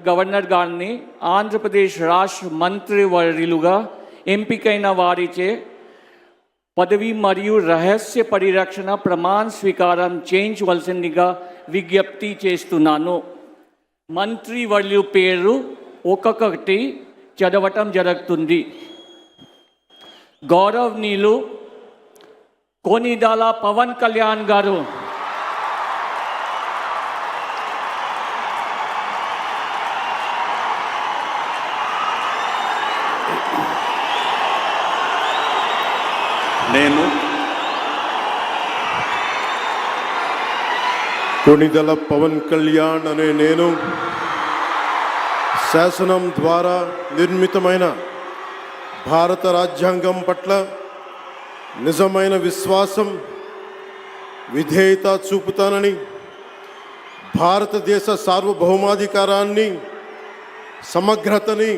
Governor గారిని ఆంధ్రప్రదేశ్ రాష్ట్ర మంత్రివర్యులుగా ఎంపికైన వారిచే పదవి మరియు రహస్య పరిరక్షణ ప్రమాణ స్వీకారం చేయించవలసిందిగా విజ్ఞప్తి చేస్తున్నాను. మంత్రివర్యుల పేరు ఒక్కొక్కటి చదవటం జరుగుతుంది. గౌరవనీయులు కొనిదెల పవన్ కళ్యాణ్ గారు, నేను కొనిదెల పవన్ కళ్యాణ్ అనే నేను శాసనం ద్వారా నిర్మితమైన భారత రాజ్యాంగం పట్ల నిజమైన విశ్వాసం, విధేయత చూపుతానని, భారతదేశ సార్వభౌమాధికారాన్ని, సమగ్రతని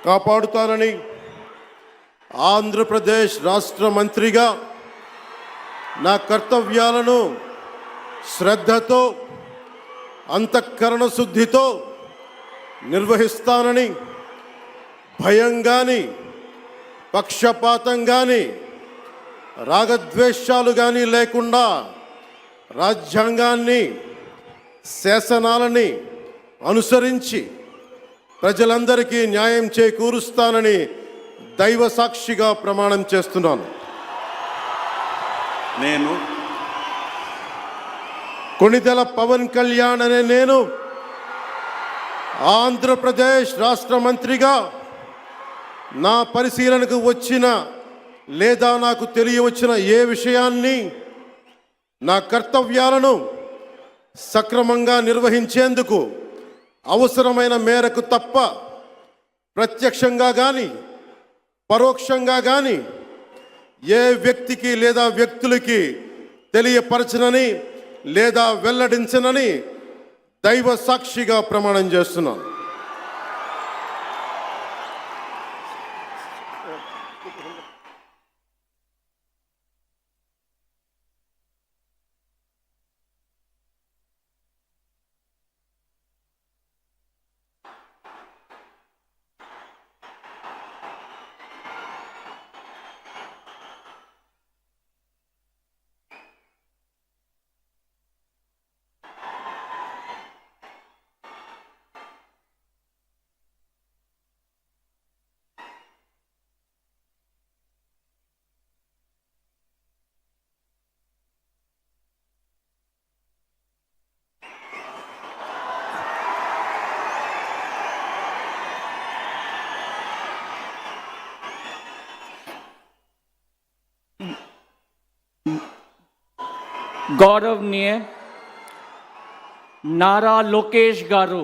కాపాడుతానని, ఆంధ్రప్రదేశ్ రాష్ట్ర మంత్రిగా నా కర్తవ్యాలను శ్రద్ధతో, అంతఃకరణ శుద్ధితో నిర్వహిస్తానని, భయం కానీ, పక్షపాతం కానీ, రాగద్వేషాలు కానీ లేకుండా రాజ్యాంగాన్ని, శాసనాలని అనుసరించి ప్రజలందరికీ న్యాయం చేకూరుస్తానని దైవ సాక్షిగా ప్రమాణం చేస్తున్నాను. నేను కొనిదెల పవన్ కళ్యాణ్ అనే నేను ఆంధ్రప్రదేశ్ రాష్ట్ర మంత్రిగా నా పరిశీలనకు వచ్చిన లేదా నాకు తెలియవచ్చిన ఏ విషయాన్ని, నా కర్తవ్యాలను సక్రమంగా నిర్వహించేందుకు అవసరమైన మేరకు తప్ప ప్రత్యక్షంగా కానీ పరోక్షంగా కానీ ఏ వ్యక్తికి లేదా వ్యక్తులకి తెలియపరచనని లేదా వెల్లడించనని దైవ సాక్షిగా ప్రమాణం చేస్తున్నాను. गौरवनीय नारा लोकेश गारू,